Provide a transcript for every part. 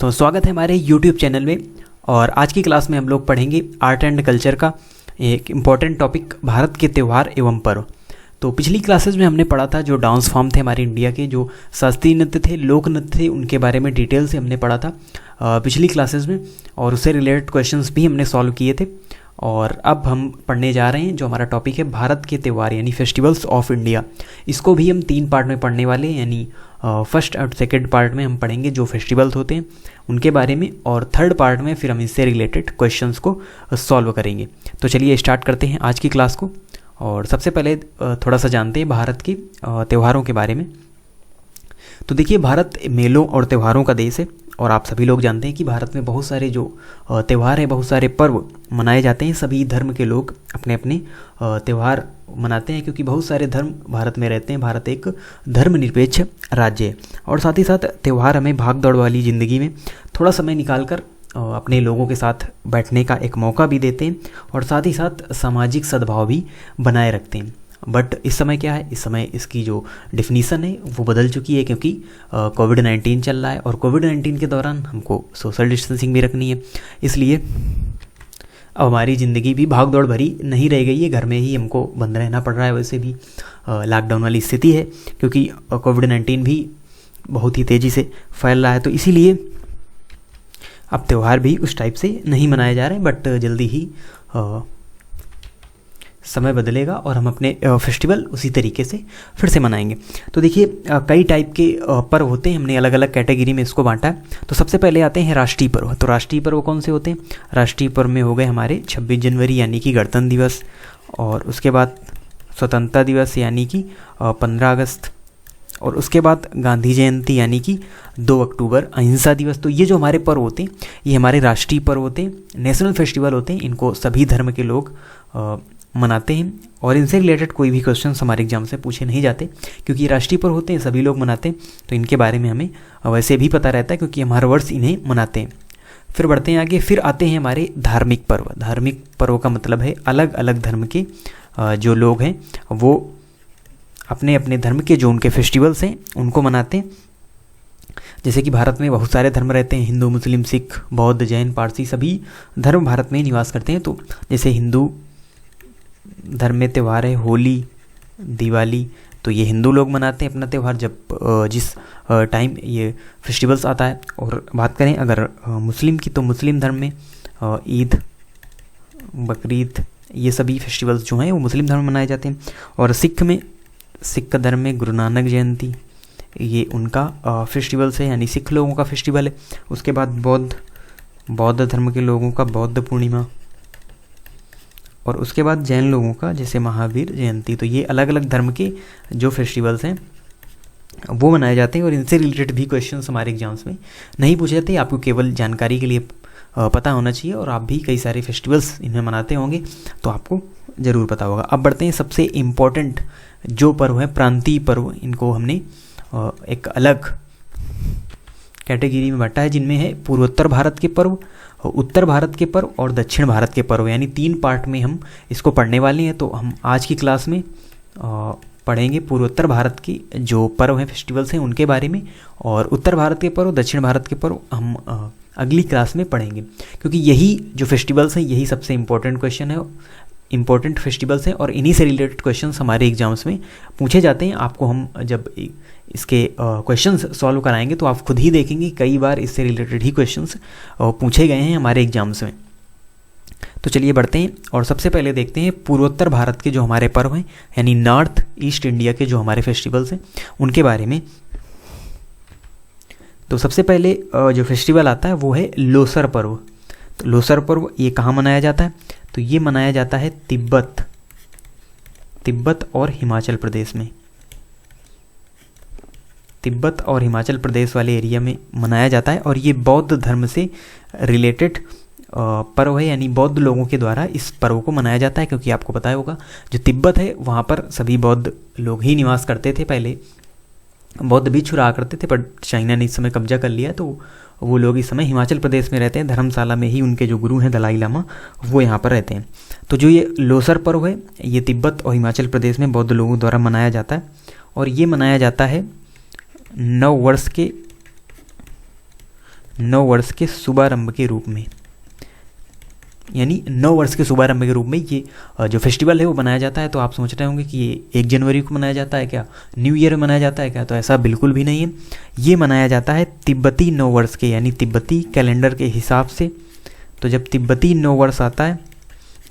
तो स्वागत है हमारे YouTube चैनल में। और आज की क्लास में हम लोग पढ़ेंगे आर्ट एंड कल्चर का एक इम्पॉर्टेंट टॉपिक, भारत के त्यौहार एवं पर्व। तो पिछली क्लासेस में हमने पढ़ा था जो डांस फॉर्म थे हमारे इंडिया के, जो शास्त्रीय नृत्य थे, लोक नृत्य थे, उनके बारे में डिटेल से हमने पढ़ा था पिछली क्लासेस में, और उससे रिलेटेड क्वेश्चंस भी हमने सॉल्व किए थे। और अब हम पढ़ने जा रहे हैं जो हमारा टॉपिक है भारत के त्यौहार यानी फेस्टिवल्स ऑफ इंडिया। इसको भी हम 3 पार्ट में पढ़ने वाले हैं, यानी फर्स्ट और सेकेंड पार्ट में हम पढ़ेंगे जो फेस्टिवल्स होते हैं उनके बारे में, और थर्ड पार्ट में फिर हम इससे रिलेटेड क्वेश्चंस को सॉल्व करेंगे। तो चलिए स्टार्ट करते हैं आज की क्लास को। और सबसे पहले थोड़ा सा जानते हैं भारत के त्योहारों के बारे में। तो देखिए, भारत मेलों और त्योहारों का देश है, और आप सभी लोग जानते हैं कि भारत में बहुत सारे जो त्यौहार हैं, बहुत सारे पर्व मनाए जाते हैं। सभी धर्म के लोग अपने अपने त्यौहार मनाते हैं, क्योंकि बहुत सारे धर्म भारत में रहते हैं। भारत एक धर्मनिरपेक्ष राज्य है, और साथ ही साथ त्यौहार हमें भाग दौड़ वाली ज़िंदगी में थोड़ा समय निकालकर अपने लोगों के साथ बैठने का एक मौका भी देते हैं, और साथ ही साथ सामाजिक सद्भाव भी बनाए रखते हैं। बट इस समय क्या है, इस समय इसकी जो डेफिनीसन है वो बदल चुकी है, क्योंकि कोविड-19 चल रहा है, और कोविड-19 के दौरान हमको सोशल डिस्टेंसिंग भी रखनी है। इसलिए अब हमारी ज़िंदगी भी भाग दौड़ भरी नहीं रह गई है, घर में ही हमको बंद रहना पड़ रहा है। वैसे भी लॉकडाउन वाली स्थिति है, क्योंकि कोविड-19 भी बहुत ही तेज़ी से फैल रहा है। तो इसीलिए अब त्यौहार भी उस टाइप से नहीं मनाए जा रहे हैं, बट जल्दी ही समय बदलेगा और हम अपने फेस्टिवल उसी तरीके से फिर से मनाएंगे। तो देखिए, कई टाइप के पर्व होते हैं, हमने अलग अलग कैटेगरी में इसको बांटा है। तो सबसे पहले आते हैं राष्ट्रीय पर्व। तो राष्ट्रीय पर्व कौन से होते हैं? राष्ट्रीय पर्व में हो गए हमारे 26 जनवरी यानी कि गणतंत्र दिवस, और उसके बाद स्वतंत्रता दिवस यानी कि 15 अगस्त, और उसके बाद गांधी जयंती यानी कि 2 अक्टूबर, अहिंसा दिवस। तो ये जो हमारे पर्व होते हैं ये हमारे राष्ट्रीय पर्व होते हैं, नेशनल फेस्टिवल होते हैं। इनको सभी धर्म के लोग मनाते हैं, और इनसे रिलेटेड कोई भी क्वेश्चन हमारे एग्जाम से पूछे नहीं जाते, क्योंकि राष्ट्रीय पर्व होते हैं, सभी लोग मनाते हैं। तो इनके बारे में हमें वैसे भी पता रहता है, क्योंकि हम हर वर्ष इन्हें मनाते हैं। फिर बढ़ते हैं आगे, फिर आते हैं हमारे धार्मिक पर्व। धार्मिक पर्व का मतलब है अलग अलग धर्म के जो लोग हैं वो अपने अपने धर्म के जो उनके फेस्टिवल्स हैं उनको मनाते हैं। जैसे कि भारत में बहुत सारे धर्म रहते हैं, हिंदू, मुस्लिम, सिख, बौद्ध, जैन, पारसी, सभी धर्म भारत में निवास करते हैं। तो जैसे हिंदू धर्म में त्यौहार है होली, दिवाली, तो ये हिंदू लोग मनाते हैं अपना त्यौहार जब जिस टाइम ये फेस्टिवल्स आता है। और बात करें अगर मुस्लिम की, तो मुस्लिम धर्म में ईद, बकरीद, ये सभी फेस्टिवल्स जो हैं वो मुस्लिम धर्म में मनाए जाते हैं। और सिख धर्म में गुरु नानक जयंती, ये उनका फेस्टिवल्स है, यानी सिख लोगों का फेस्टिवल है। उसके बाद बौद्ध धर्म के लोगों का बौद्ध पूर्णिमा, और उसके बाद जैन लोगों का जैसे महावीर जयंती। तो ये अलग अलग धर्म के जो फेस्टिवल्स हैं वो मनाए जाते हैं, और इनसे रिलेटेड भी क्वेश्चंस हमारे एग्जाम्स में नहीं पूछे जाते। आपको केवल जानकारी के लिए पता होना चाहिए, और आप भी कई सारे फेस्टिवल्स इनमें मनाते होंगे तो आपको ज़रूर पता होगा। अब बढ़ते हैं सबसे इम्पोर्टेंट जो पर्व है, प्रांतीय पर्व। इनको हमने एक अलग कैटेगरी में बांटा है, जिनमें है पूर्वोत्तर भारत के पर्व, उत्तर भारत के पर्व और दक्षिण भारत के पर्व, यानी 3 पार्ट में हम इसको पढ़ने वाले हैं। तो हम आज की क्लास में पढ़ेंगे पूर्वोत्तर भारत की जो पर्व हैं, फेस्टिवल्स हैं, उनके बारे में, और उत्तर भारत के पर्व, दक्षिण भारत के पर्व हम अगली क्लास में पढ़ेंगे, क्योंकि यही जो फेस्टिवल्स हैं यही सबसे इम्पोर्टेंट क्वेश्चन है, इम्पोर्टेंट फेस्टिवल्स हैं, और इन्हीं से रिलेटेड क्वेश्चंस हमारे एग्जाम्स में पूछे जाते हैं। आपको हम जब इसके क्वेश्चंस सॉल्व कराएंगे तो आप खुद ही देखेंगे कई बार इससे रिलेटेड ही क्वेश्चंस पूछे गए हैं हमारे एग्जाम्स में। तो चलिए बढ़ते हैं, और सबसे पहले देखते हैं पूर्वोत्तर भारत के जो हमारे पर्व हैं, यानी नॉर्थ ईस्ट इंडिया के जो हमारे फेस्टिवल्स हैं उनके बारे में। तो सबसे पहले जो फेस्टिवल आता है वो है लोसर पर्व। तो लोसर पर्व ये कहाँ मनाया जाता है? तो ये मनाया जाता है तिब्बत और हिमाचल प्रदेश में। तिब्बत और हिमाचल प्रदेश वाले एरिया में मनाया जाता है, और ये बौद्ध धर्म से रिलेटेड पर्व है, यानी बौद्ध लोगों के द्वारा इस पर्व को मनाया जाता है। क्योंकि आपको पता होगा जो तिब्बत है वहाँ पर सभी बौद्ध लोग ही निवास करते थे। पहले बौद्ध भी छुरा करते थे, पर चाइना ने इस समय कब्जा कर लिया, तो वो लोग इस समय हिमाचल प्रदेश में रहते हैं। धर्मशाला में ही उनके जो गुरु हैं दलाई लामा, वो यहाँ पर रहते हैं। तो जो ये लोसर पर्व है ये तिब्बत और हिमाचल प्रदेश में बौद्ध लोगों द्वारा मनाया जाता है, और ये मनाया जाता है नव वर्ष के नव वर्ष के शुभारंभ के रूप में, यानी नव वर्ष के शुभारंभ के रूप में ये जो फेस्टिवल है वो मनाया जाता है। तो आप सोच रहे होंगे कि ये 1 जनवरी को मनाया जाता है क्या, न्यू ईयर में मनाया जाता है क्या, तो ऐसा बिल्कुल भी नहीं है। ये मनाया जाता है तिब्बती नव वर्ष के, यानी तिब्बती कैलेंडर के हिसाब से। तो जब तिब्बती नव वर्ष आता है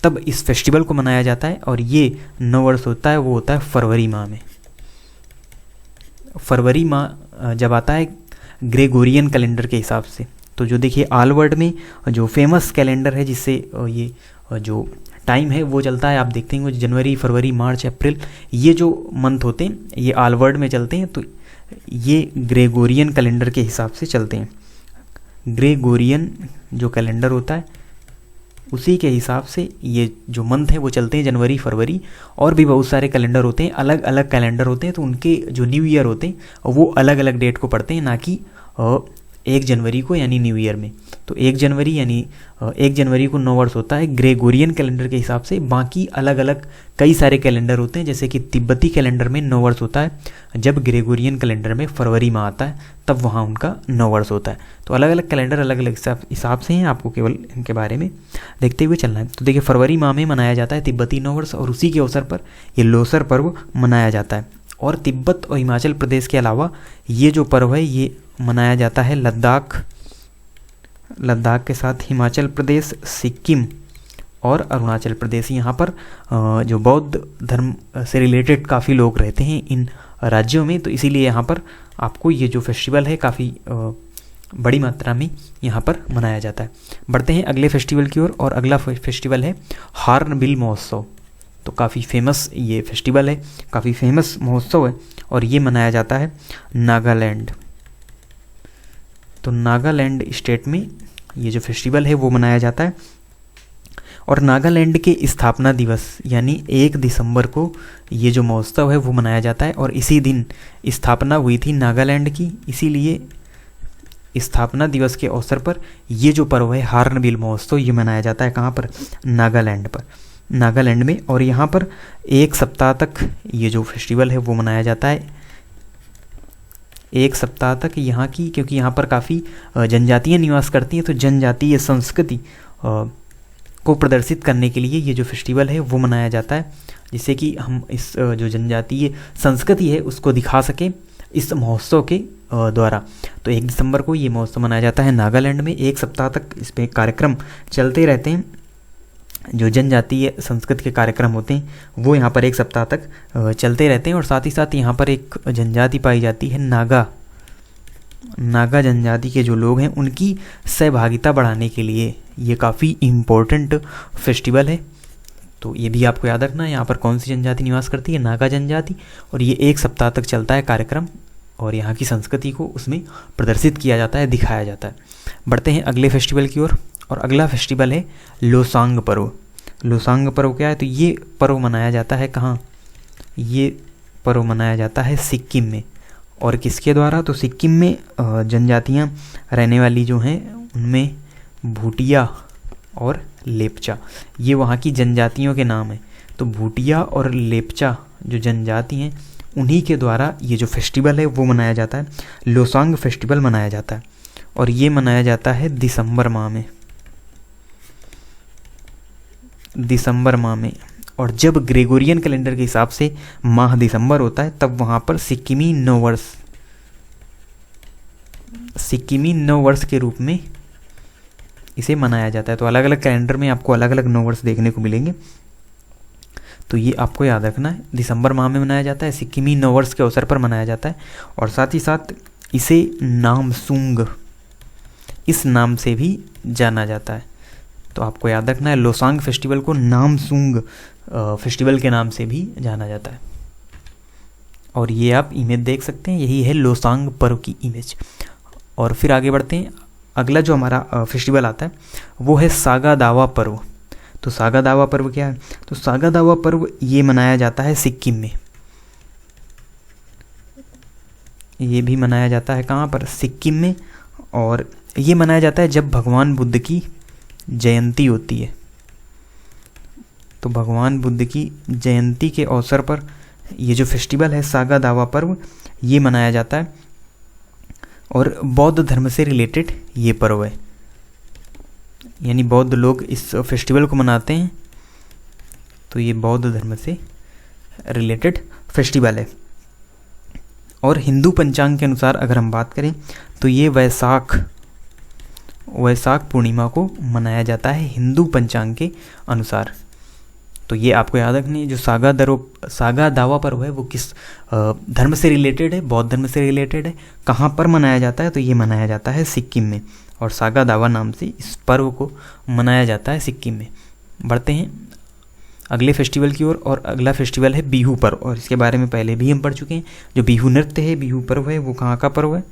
तब इस फेस्टिवल को मनाया जाता है, और ये नव वर्ष होता है वो होता है फरवरी माह में। फरवरी माह जब आता है ग्रेगोरियन कैलेंडर के हिसाब से। तो जो देखिए ऑल वर्ल्ड में जो फेमस कैलेंडर है जिससे ये जो टाइम है वो चलता है, आप देखते हैं जनवरी, फरवरी, मार्च, अप्रैल, ये जो मंथ होते हैं ये ऑल वर्ल्ड में चलते हैं। तो ये ग्रेगोरियन कैलेंडर के हिसाब से चलते हैं। ग्रेगोरियन जो कैलेंडर होता है उसी के हिसाब से ये जो मंथ है वो चलते हैं, जनवरी, फरवरी। और भी बहुत सारे कैलेंडर होते हैं, अलग अलग कैलेंडर होते हैं, तो उनके जो न्यू ईयर होते हैं वो अलग अलग डेट को पढ़ते हैं, ना कि 1 जनवरी को यानी न्यू ईयर में। तो 1 जनवरी यानी 1 जनवरी को नव वर्ष होता है ग्रेगोरियन कैलेंडर के हिसाब से। बाकी अलग अलग कई सारे कैलेंडर होते हैं, जैसे कि तिब्बती कैलेंडर में नव वर्ष होता है जब ग्रेगोरियन कैलेंडर में फरवरी माह आता है तब वहाँ उनका नव वर्ष होता है। तो अलग अलग कैलेंडर अलग अलग हिसाब से हैं, आपको केवल इनके बारे में देखते हुए चलना है। तो देखिए फरवरी माह में मनाया जाता है तिब्बती नव वर्ष, और उसी के अवसर पर ये लोसर पर्व मनाया जाता है। और तिब्बत और हिमाचल प्रदेश के अलावा ये जो पर्व है ये मनाया जाता है लद्दाख के साथ हिमाचल प्रदेश, सिक्किम और अरुणाचल प्रदेश। यहाँ पर जो बौद्ध धर्म से रिलेटेड काफ़ी लोग रहते हैं इन राज्यों में, तो इसीलिए यहाँ पर आपको ये जो फेस्टिवल है काफ़ी बड़ी मात्रा में यहाँ पर मनाया जाता है। बढ़ते हैं अगले फेस्टिवल की ओर, और अगला फेस्टिवल है हॉर्नबिल महोत्सव। तो काफ़ी फेमस ये फेस्टिवल है, काफ़ी फेमस महोत्सव है, और ये मनाया जाता है नागालैंड। तो नागालैंड स्टेट में ये जो फेस्टिवल है वो मनाया जाता है। और नागालैंड के स्थापना दिवस यानी 1 दिसंबर को ये जो महोत्सव है वो मनाया जाता है, और इसी दिन स्थापना हुई थी नागालैंड की। इसीलिए स्थापना दिवस के अवसर पर ये जो पर्व है हॉर्नबिल महोत्सव ये मनाया जाता है। कहाँ पर, नागालैंड में। और यहाँ पर 1 सप्ताह तक ये जो फेस्टिवल है वो मनाया जाता है। 1 सप्ताह तक यहाँ की, क्योंकि यहाँ पर काफ़ी जनजातियाँ निवास करती हैं, तो जनजातीय संस्कृति को प्रदर्शित करने के लिए ये जो फेस्टिवल है वो मनाया जाता है, जिससे कि हम इस जो जनजातीय संस्कृति है उसको दिखा सकें इस महोत्सव के द्वारा। तो 1 दिसंबर को ये महोत्सव मनाया जाता है नागालैंड में। 1 सप्ताह तक इस पर कार्यक्रम चलते रहते हैं। जो जनजातीय संस्कृति के कार्यक्रम होते हैं वो यहाँ पर 1 सप्ताह तक चलते रहते हैं। और साथ ही साथ यहाँ पर एक जनजाति पाई जाती है नागा जनजाति के जो लोग हैं उनकी सहभागिता बढ़ाने के लिए ये काफ़ी इम्पोर्टेंट फेस्टिवल है। तो ये भी आपको याद रखना है, यहाँ पर कौन सी जनजाति निवास करती है, नागा जनजाति। और ये 1 सप्ताह तक चलता है कार्यक्रम, और यहाँ की संस्कृति को उसमें प्रदर्शित किया जाता है, दिखाया जाता है। बढ़ते हैं अगले फेस्टिवल की ओर, और अगला फेस्टिवल है लोसांग पर्व। लोसांग पर्व क्या है, तो ये पर्व मनाया जाता है कहाँ, ये पर्व मनाया जाता है सिक्किम में। और किसके द्वारा, तो सिक्किम में जनजातियाँ रहने वाली जो हैं उनमें भूटिया और लेपचा, ये वहाँ की जनजातियों के नाम हैं। तो भूटिया और लेपचा जो जनजाति हैं उन्हीं के द्वारा ये जो फेस्टिवल है वो मनाया जाता है। लोसांग फेस्टिवल मनाया जाता है, और ये मनाया जाता है दिसंबर माह में। और जब ग्रेगोरियन कैलेंडर के हिसाब से माह दिसंबर होता है तब वहाँ पर सिक्किमी नव वर्ष के रूप में इसे मनाया जाता है। तो अलग अलग कैलेंडर में आपको अलग अलग नव वर्ष देखने को मिलेंगे, तो ये आपको याद रखना है। दिसंबर माह में मनाया जाता है, सिक्किमी नव वर्ष के अवसर पर मनाया जाता है। और साथ ही साथ इसे नामसूंग इस नाम से भी जाना जाता है। तो आपको याद रखना है, लोसांग फेस्टिवल को नामसूंग फेस्टिवल के नाम से भी जाना जाता है। और ये आप इमेज देख सकते हैं, यही है लोसांग पर्व की इमेज। और फिर आगे बढ़ते हैं, अगला जो हमारा फेस्टिवल आता है वो है सागा दावा पर्व। तो सागा दावा पर्व क्या है, तो सागा दावा पर्व ये मनाया जाता है सिक्किम में। ये भी मनाया जाता है कहाँ पर, सिक्किम में। और ये मनाया जाता है जब भगवान बुद्ध की जयंती होती है। तो भगवान बुद्ध की जयंती के अवसर पर ये जो फेस्टिवल है सागा दावा पर्व ये मनाया जाता है। और बौद्ध धर्म से रिलेटेड ये पर्व है, यानी बौद्ध लोग इस फेस्टिवल को मनाते हैं, तो ये बौद्ध धर्म से रिलेटेड फेस्टिवल है। और हिंदू पंचांग के अनुसार अगर हम बात करें तो ये वैशाख पूर्णिमा को मनाया जाता है हिंदू पंचांग के अनुसार। तो ये आपको याद रखनी है। जो सागा दावा पर्व है वो किस धर्म से रिलेटेड है? बौद्ध धर्म से रिलेटेड है। कहाँ पर मनाया जाता है? तो ये मनाया जाता है सिक्किम में, और सागा दावा नाम से इस पर्व को मनाया जाता है सिक्किम में। बढ़ते हैं अगले फेस्टिवल की ओर, और अगला फेस्टिवल है बिहू पर्व, और इसके बारे में पहले भी हम पढ़ चुके हैं। जो बिहू नृत्य है, बिहू पर्व है, वो कहाँ का पर्व है?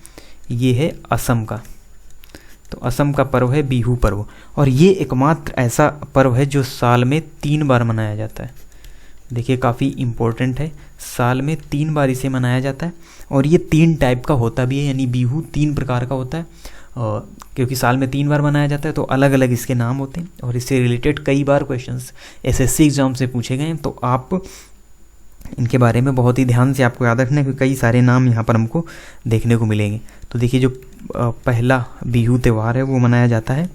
ये है असम का। तो असम का पर्व है बिहू पर्व, और ये एकमात्र ऐसा पर्व है जो साल में 3 बार मनाया जाता है। देखिए काफ़ी इम्पोर्टेंट है, साल में 3 बार इसे मनाया जाता है, और ये 3 टाइप का होता भी है, यानी बिहू 3 प्रकार का होता है। क्योंकि साल में 3 बार मनाया जाता है तो अलग अलग इसके नाम होते हैं, और इससे रिलेटेड कई बार क्वेश्चंस एसएससी एग्जाम से पूछे गए हैं। तो आप इनके बारे में बहुत ही ध्यान से आपको याद रखना है, क्योंकि कई सारे नाम यहाँ पर हमको देखने को मिलेंगे। तो देखिए जो पहला बिहू त्यौहार है वो मनाया जाता है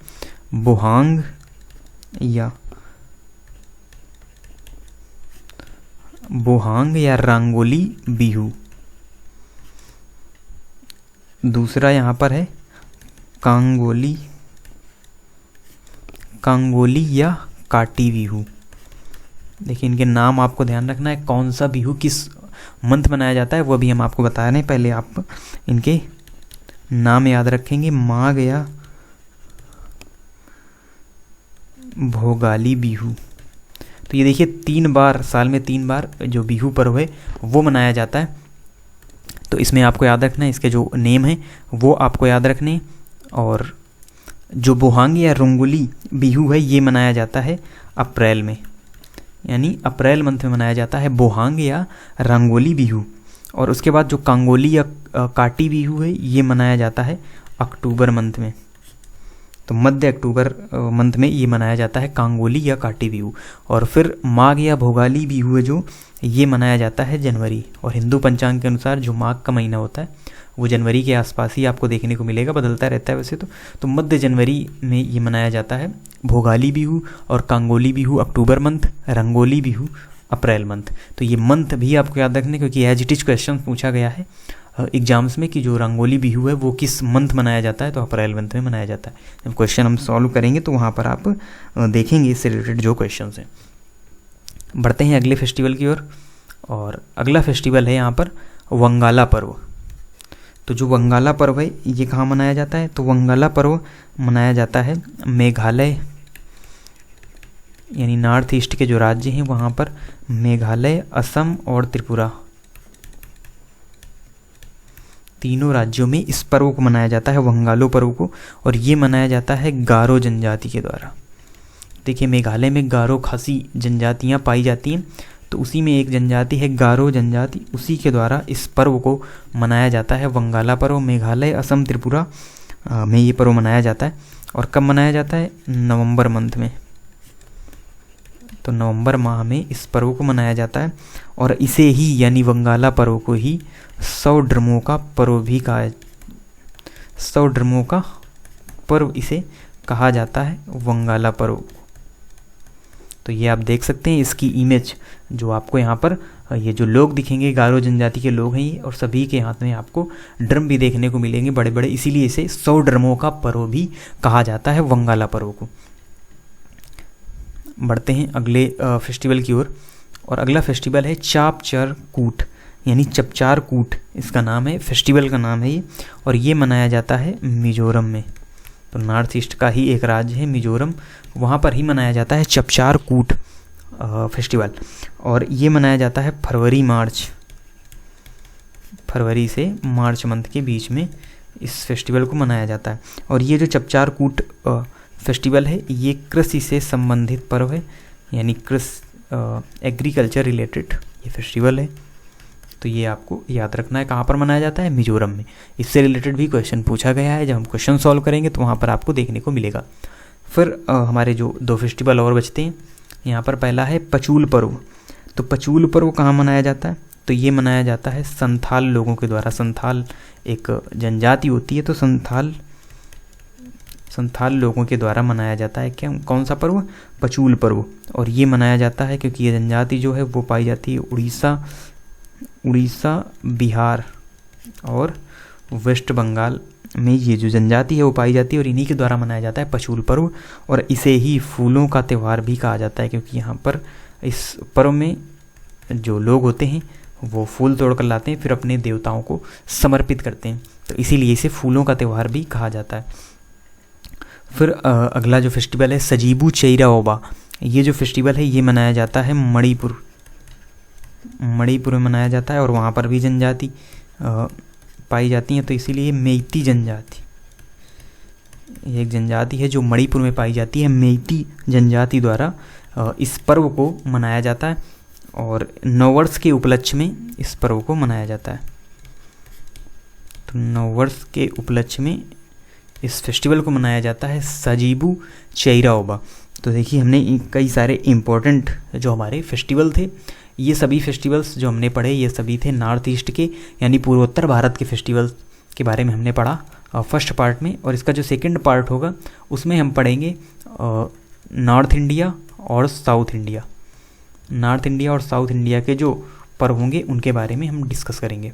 बोहांग या रंगोली बिहू। दूसरा यहाँ पर है कांगोली या काटी बिहू। देखिए इनके नाम आपको ध्यान रखना है, कौन सा बिहू किस मंथ मनाया जाता है वो भी हम आपको बता रहे हैं। पहले आप इनके नाम याद रखेंगे, माघ या भोगाली बिहू। तो ये देखिए 3 बार, साल में 3 बार जो बिहू पर्व है वो मनाया जाता है। तो इसमें आपको याद रखना है, इसके जो नेम है वो आपको याद रखने। और जो बोहांग या रंगोली बिहू है ये मनाया जाता है अप्रैल में, यानी अप्रैल मंथ में मनाया जाता है बोहांग या रंगोली बिहू। और उसके बाद जो कांगोली या काटी बिहू है ये मनाया जाता है अक्टूबर मंथ में। तो मध्य अक्टूबर मंथ में ये मनाया जाता है कांगोली या काटी बिहू। और फिर माघ या भोगाली बिहू है जो ये मनाया जाता है जनवरी। और हिंदू पंचांग के अनुसार जो माघ का महीना होता है वो जनवरी के आसपास ही आपको देखने को मिलेगा, बदलता रहता है वैसे तो मध्य जनवरी में ये मनाया जाता है भोगाली बिहू। और Kongali Bihu October month, Rongali Bihu April month. तो ये मंथ भी आपको याद रखने, क्योंकि एज इट इज क्वेश्चन पूछा गया है एग्जाम्स में कि जो रंगोली बिहू है वो किस मंथ मनाया जाता है, तो अप्रैल मंथ में मनाया जाता है। जब क्वेश्चन हम सॉल्व करेंगे तो वहाँ पर आप देखेंगे इससे रिलेटेड जो क्वेश्चन हैं। बढ़ते हैं अगले फेस्टिवल की ओर, और अगला फेस्टिवल है यहाँ पर वंगाला पर्व। तो जो वंगाला पर्व है ये कहाँ मनाया जाता है? तो वंगाला पर्व मनाया जाता है मेघालय, यानी नॉर्थ ईस्ट के जो राज्य हैं वहाँ पर मेघालय, असम और त्रिपुरा, तीनों राज्यों में इस पर्व को मनाया जाता है, वंगालो पर्व को। और ये मनाया जाता है गारो जनजाति के द्वारा। देखिए मेघालय में गारो खासी जनजातियाँ पाई जाती हैं, तो उसी में एक जनजाति है गारो जनजाति, उसी के द्वारा इस पर्व को मनाया जाता है वंगाला पर्व। मेघालय, असम, त्रिपुरा में ये पर्व मनाया जाता है। और कब मनाया जाता है? नवंबर मंथ में। तो नवंबर माह में इस पर्व को मनाया जाता है। और इसे ही यानी वंगाला पर्व को ही 100 ड्रमों का पर्व भी कहा, 100 ड्रमों का पर्व इसे कहा जाता है वंगाला पर्व। तो ये आप देख सकते हैं इसकी इमेज जो आपको यहाँ पर ये जो लोग दिखेंगे गारो जनजाति के लोग हैं ये, और सभी के हाथ में आपको ड्रम भी देखने को मिलेंगे बड़े बड़े, इसीलिए इसे 100 ड्रमों का पर्व भी कहा जाता है वंगाला पर्व को। बढ़ते हैं अगले फेस्टिवल की ओर, और अगला फेस्टिवल है चापचर कूट, यानी चपचार कूट इसका नाम है, फेस्टिवल का नाम है ये। और ये मनाया जाता है मिजोरम में। तो नॉर्थ ईस्ट का ही एक राज्य है मिजोरम, वहाँ पर ही मनाया जाता है चपचार कूट फेस्टिवल। और ये मनाया जाता है फरवरी से मार्च मंथ के बीच में इस फेस्टिवल को मनाया जाता है। और ये जो चपचार कूट फेस्टिवल है ये कृषि से संबंधित पर्व है, यानी एग्रीकल्चर रिलेटेड ये फेस्टिवल है। तो ये आपको याद रखना है कहाँ पर मनाया जाता है? मिजोरम में। इससे रिलेटेड भी क्वेश्चन पूछा गया है, जब हम क्वेश्चन सॉल्व करेंगे तो वहाँ पर आपको देखने को मिलेगा। फिर हमारे जो 2 फेस्टिवल और बचते हैं, यहाँ पर पहला है पचूल पर्व। तो पचूल पर्व कहाँ मनाया जाता है? तो ये मनाया जाता है संथाल लोगों के द्वारा। संथाल एक जनजाति होती है, तो संथाल लोगों के द्वारा मनाया जाता है क्या, कौन सा पर्व, पचूल पर्व। और ये मनाया जाता है क्योंकि ये जनजाति जो है वो पाई जाती है उड़ीसा, बिहार और वेस्ट बंगाल में ये जो जनजाति है वो पाई जाती है, और इन्हीं के द्वारा मनाया जाता है पचूल पर्व। और इसे ही फूलों का त्यौहार भी कहा जाता है, क्योंकि यहाँ पर इस पर्व में जो लोग होते हैं वो फूल तोड़ कर लाते हैं, फिर अपने देवताओं को समर्पित करते हैं, तो इसीलिए इसे फूलों का त्यौहार भी कहा जाता है। फिर अगला जो फेस्टिवल है सजीबू चेइराओबा। ये जो फेस्टिवल है ये मनाया जाता है मणिपुर में मनाया जाता है, और वहाँ पर भी जनजाति पाई जाती हैं, तो इसीलिए मेइती जनजाति, एक जनजाति है जो मणिपुर में पाई जाती है, मेइती जनजाति द्वारा इस पर्व को मनाया जाता है, और नववर्ष के उपलक्ष्य में इस पर्व को मनाया जाता है। तो नववर्ष के उपलक्ष्य में इस फेस्टिवल को मनाया जाता है सजीबू चेइराओबा। तो देखिए हमने कई सारे इम्पोर्टेंट जो हमारे फेस्टिवल थे, ये सभी फेस्टिवल्स जो हमने पढ़े ये सभी थे नॉर्थ ईस्ट के यानी पूर्वोत्तर भारत के फेस्टिवल्स के बारे में हमने पढ़ा फर्स्ट पार्ट में। और इसका जो सेकंड पार्ट होगा उसमें हम पढ़ेंगे नॉर्थ इंडिया और साउथ इंडिया। नॉर्थ इंडिया और साउथ इंडिया के जो पर्व होंगे उनके बारे में हम डिस्कस करेंगे,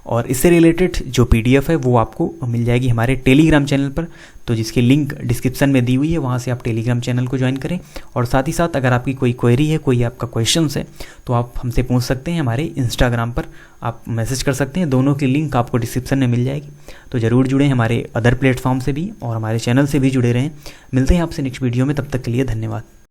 और इससे रिलेटेड जो PDF है वो आपको मिल जाएगी हमारे टेलीग्राम चैनल पर, तो जिसकी लिंक डिस्क्रिप्शन में दी हुई है, वहाँ से आप टेलीग्राम चैनल को ज्वाइन करें। और साथ ही साथ अगर आपकी कोई क्वेरी है, कोई आपका क्वेश्चंस है, तो आप हमसे पूछ सकते हैं, हमारे इंस्टाग्राम पर आप मैसेज कर सकते हैं, दोनों की लिंक आपको डिस्क्रिप्शन में मिल जाएगी। तो ज़रूर जुड़ें हमारे अदर प्लेटफॉर्म से भी और हमारे चैनल से भी जुड़े रहें। मिलते हैं आपसे नेक्स्ट वीडियो में, तब तक के लिए धन्यवाद।